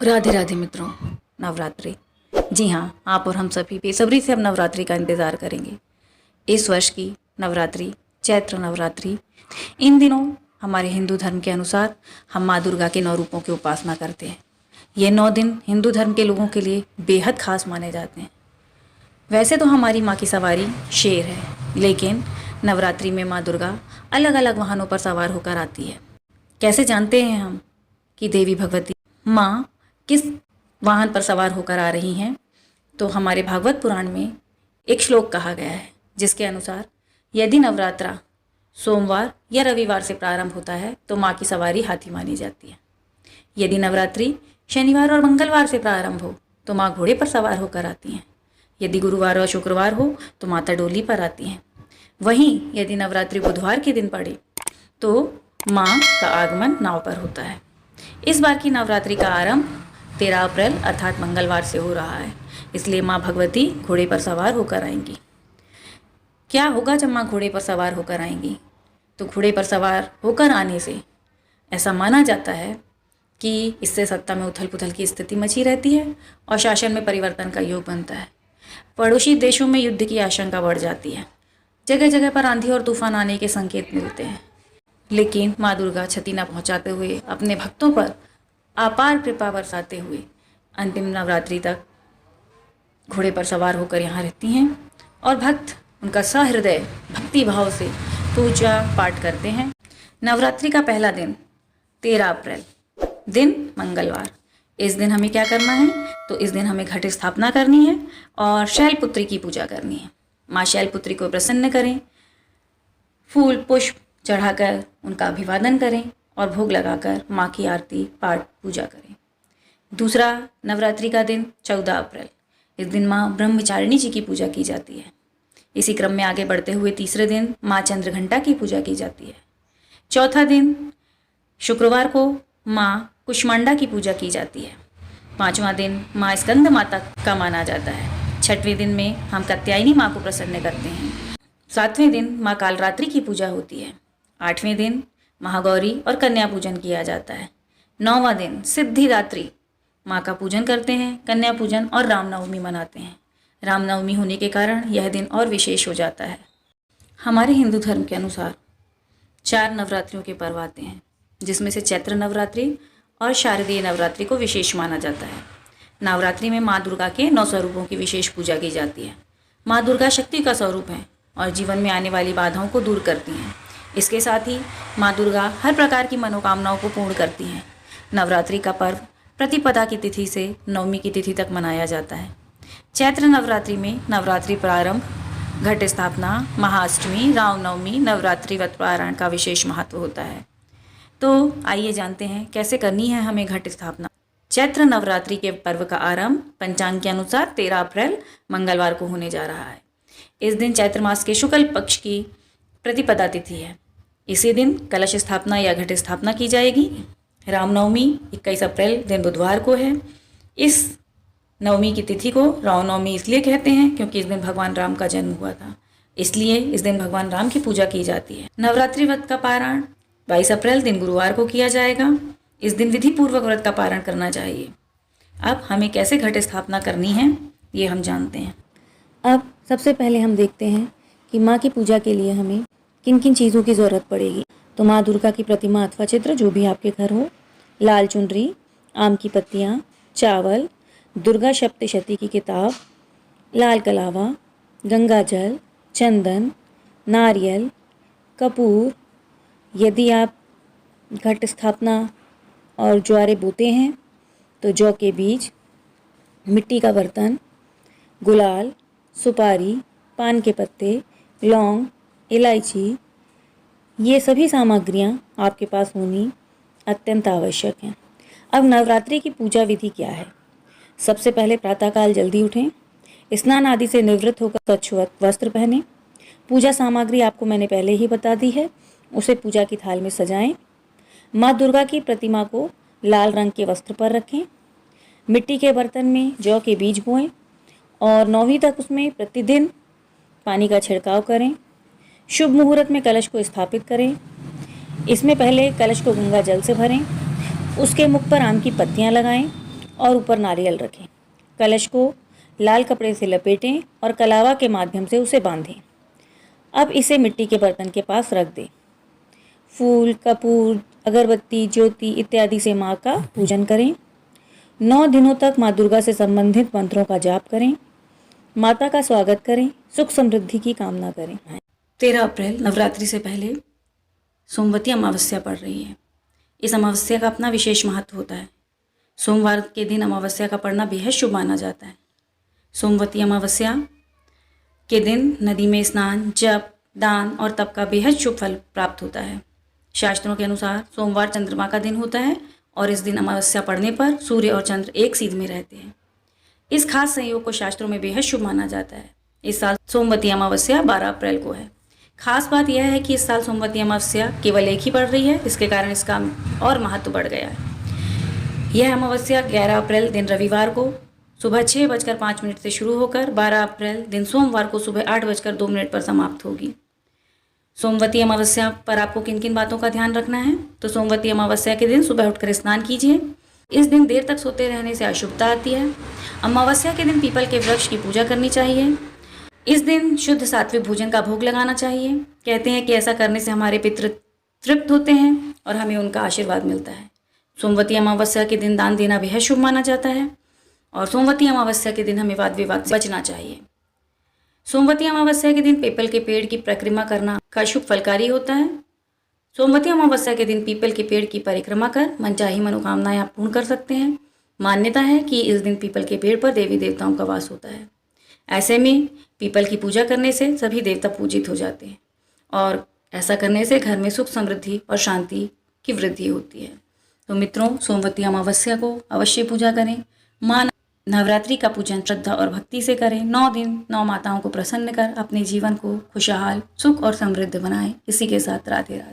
राधे राधे मित्रों। नवरात्रि, जी हाँ, आप और हम सभी बेसब्री से अब नवरात्रि का इंतज़ार करेंगे। इस वर्ष की नवरात्रि चैत्र नवरात्रि। इन दिनों हमारे हिंदू धर्म के अनुसार हम माँ दुर्गा के 9 रूपों की उपासना करते हैं। ये 9 दिन हिंदू धर्म के लोगों के लिए बेहद खास माने जाते हैं। वैसे तो हमारी माँ की सवारी शेर है, लेकिन नवरात्रि में माँ दुर्गा अलग अलग वाहनों पर सवार होकर आती है। कैसे जानते हैं हम कि देवी भगवती माँ किस वाहन पर सवार होकर आ रही हैं? तो हमारे भागवत पुराण में एक श्लोक कहा गया है, जिसके अनुसार यदि नवरात्रा सोमवार या रविवार से प्रारंभ होता है तो माँ की सवारी हाथी मानी जाती है। यदि नवरात्रि शनिवार और मंगलवार से प्रारंभ हो तो माँ घोड़े पर सवार होकर आती हैं। यदि गुरुवार और शुक्रवार हो तो माता डोली पर आती हैं। वहीं यदि नवरात्रि बुधवार के दिन पड़े तो माँ का आगमन नाव पर होता है। इस बार की नवरात्रि का आरंभ 13 अप्रैल अर्थात मंगलवार से हो रहा है, इसलिए माँ भगवती घोड़े पर सवार होकर आएंगी। क्या होगा जब माँ घोड़े पर सवार होकर आएंगी? तो घोड़े पर सवार होकर आने से ऐसा माना जाता है कि इससे सत्ता में उथल पुथल की स्थिति मची रहती है और शासन में परिवर्तन का योग बनता है। पड़ोसी देशों में युद्ध की आशंका बढ़ जाती है। जगह जगह पर आंधी और तूफान आने के संकेत मिलते हैं, लेकिन माँ दुर्गा क्षति न पहुँचाते हुए अपने भक्तों पर अपार कृपा बरसाते हुए अंतिम नवरात्रि तक घोड़े पर सवार होकर यहाँ रहती हैं और भक्त उनका सहृदय भक्ति भाव से पूजा पाठ करते हैं। नवरात्रि का पहला दिन 13 अप्रैल, दिन मंगलवार। इस दिन हमें क्या करना है? तो इस दिन हमें घट स्थापना करनी है और शैलपुत्री की पूजा करनी है। माँ शैलपुत्री को प्रसन्न करें, फूल पुष्प चढ़ाकर उनका अभिवादन करें और भोग लगाकर माँ की आरती पाठ पूजा करें। दूसरा नवरात्रि का दिन 14 अप्रैल। इस दिन माँ ब्रह्मचारिणी जी की पूजा की जाती है। इसी क्रम में आगे बढ़ते हुए तीसरे दिन माँ चंद्रघंटा की पूजा की जाती है। चौथा दिन शुक्रवार को माँ कुष्मांडा की पूजा की जाती है। पांचवा दिन माँ स्कंद माता का माना जाता है। छठवें दिन में हम कात्यायनी माँ को प्रसन्न करते हैं। सातवें दिन माँ कालरात्रि की पूजा होती है। आठवें दिन महागौरी और कन्या पूजन किया जाता है। नौवां दिन सिद्धिदात्री माँ का पूजन करते हैं, कन्या पूजन और रामनवमी मनाते हैं। रामनवमी होने के कारण यह दिन और विशेष हो जाता है। हमारे हिंदू धर्म के अनुसार 4 नवरात्रियों के पर्व आते हैं, जिसमें से चैत्र नवरात्रि और शारदीय नवरात्रि को विशेष माना जाता है। नवरात्रि में माँ दुर्गा के 9 स्वरूपों की विशेष पूजा की जाती है। माँ दुर्गा शक्ति का स्वरूप है और जीवन में आने वाली बाधाओं को दूर करती हैं। इसके साथ ही माँ दुर्गा हर प्रकार की मनोकामनाओं को पूर्ण करती हैं। नवरात्रि का पर्व प्रतिपदा की तिथि से नवमी की तिथि तक मनाया जाता है। चैत्र नवरात्रि में नवरात्रि प्रारंभ, घट स्थापना, महाअष्टमी, रामनवमी, नवरात्रि व्रत पारायण का विशेष महत्व होता है। तो आइए जानते हैं कैसे करनी है हमें घट स्थापना। चैत्र नवरात्रि के पर्व का आरंभ पंचांग के अनुसार 13 अप्रैल मंगलवार को होने जा रहा है। इस दिन चैत्र मास के शुक्ल पक्ष की प्रतिपदा तिथि है। इसी दिन कलश स्थापना या घट स्थापना की जाएगी। रामनवमी 21 अप्रैल दिन बुधवार को है। इस नवमी की तिथि को रामनवमी इसलिए कहते हैं क्योंकि इस दिन भगवान राम का जन्म हुआ था, इसलिए इस दिन भगवान राम की पूजा की जाती है। नवरात्रि व्रत का पारायण 22 अप्रैल दिन गुरुवार को किया जाएगा। इस दिन विधि पूर्वक व्रत का पारण करना चाहिए। अब हमें कैसे घट स्थापना करनी है ये हम जानते हैं। अब सबसे पहले हम देखते हैं कि माँ की पूजा के लिए हमें किन किन चीज़ों की ज़रूरत पड़ेगी। तो माँ दुर्गा की प्रतिमा अथवा चित्र जो भी आपके घर हो, लाल चुनरी, आम की पत्तियाँ, चावल, दुर्गा सप्तशती की किताब, लाल कलावा, गंगा जल, चंदन, नारियल, कपूर। यदि आप घट स्थापना और ज्वारे बोते हैं तो जौ के बीज, मिट्टी का बर्तन, गुलाल, सुपारी, पान के पत्ते, लौंग, इलायची, ये सभी सामग्रियाँ आपके पास होनी अत्यंत आवश्यक हैं। अब नवरात्रि की पूजा विधि क्या है? सबसे पहले प्रातःकाल जल्दी उठें, स्नान आदि से निवृत्त होकर स्वच्छ वस्त्र पहनें। पूजा सामग्री आपको मैंने पहले ही बता दी है, उसे पूजा की थाल में सजाएं। माँ दुर्गा की प्रतिमा को लाल रंग के वस्त्र पर रखें। मिट्टी के बर्तन में जौ के बीज बोएं और 9वीं तक उसमें प्रतिदिन पानी का छिड़काव करें। शुभ मुहूर्त में कलश को स्थापित करें। इसमें पहले कलश को गंगा जल से भरें, उसके मुख पर आम की पत्तियां लगाएं और ऊपर नारियल रखें। कलश को लाल कपड़े से लपेटें और कलावा के माध्यम से उसे बांधें। अब इसे मिट्टी के बर्तन के पास रख दें। फूल, कपूर, अगरबत्ती, ज्योति इत्यादि से माँ का पूजन करें। 9 दिनों तक माँ दुर्गा से संबंधित मंत्रों का जाप करें। माता का स्वागत करें, सुख समृद्धि की कामना करें। 13 अप्रैल नवरात्रि से पहले सोमवती अमावस्या पड़ रही है। इस अमावस्या का अपना विशेष महत्व होता है। सोमवार के दिन अमावस्या का पड़ना बेहद शुभ माना जाता है। सोमवती अमावस्या के दिन नदी में स्नान, जप, दान और तप का बेहद शुभ फल प्राप्त होता है। शास्त्रों के अनुसार सोमवार चंद्रमा का दिन होता है और इस दिन अमावस्या पड़ने पर सूर्य और चंद्र एक सीध में रहते हैं। इस खास संयोग को शास्त्रों में बेहद शुभ माना जाता है। इस साल सोमवती अमावस्या 12 अप्रैल को है। खास बात यह है कि इस साल सोमवती अमावस्या केवल एक ही पड़ रही है, इसके कारण इसका और महत्व बढ़ गया है। यह अमावस्या 11 अप्रैल दिन रविवार को सुबह 6:05 से शुरू होकर 12 अप्रैल दिन सोमवार को सुबह 8:02 पर समाप्त होगी। सोमवती अमावस्या पर आपको किन किन बातों का ध्यान रखना है? तो सोमवती अमावस्या के दिन सुबह उठकर स्नान कीजिए। इस दिन देर तक सोते रहने से अशुभता आती है। अमावस्या के दिन पीपल के वृक्ष की पूजा करनी चाहिए। इस दिन शुद्ध सात्विक भोजन का भोग लगाना चाहिए। कहते हैं कि ऐसा करने से हमारे पितृ तृप्त होते हैं और हमें उनका आशीर्वाद मिलता है। सोमवती अमावस्या के दिन दान देना बेहद शुभ माना जाता है और सोमवती अमावस्या के दिन हमें वाद विवाद से बचना चाहिए। सोमवती अमावस्या के दिन पीपल के पेड़ की परिक्रमा करना का शुभ फलकारी होता है। सोमवती अमावस्या के दिन पीपल के पेड़ की परिक्रमा कर मनचाही मनोकामनाएं आप पूर्ण कर सकते हैं। मान्यता है कि इस दिन पीपल के पेड़ पर देवी देवताओं का वास होता है। ऐसे में पीपल की पूजा करने से सभी देवता पूजित हो जाते हैं और ऐसा करने से घर में सुख समृद्धि और शांति की वृद्धि होती है। तो मित्रों, सोमवती अमावस्या को अवश्य पूजा करें। माँ नवरात्रि का पूजन श्रद्धा और भक्ति से करें। 9 दिन 9 माताओं को प्रसन्न कर अपने जीवन को खुशहाल, सुख और समृद्ध बनाएं। इसी के साथ राधे राधे।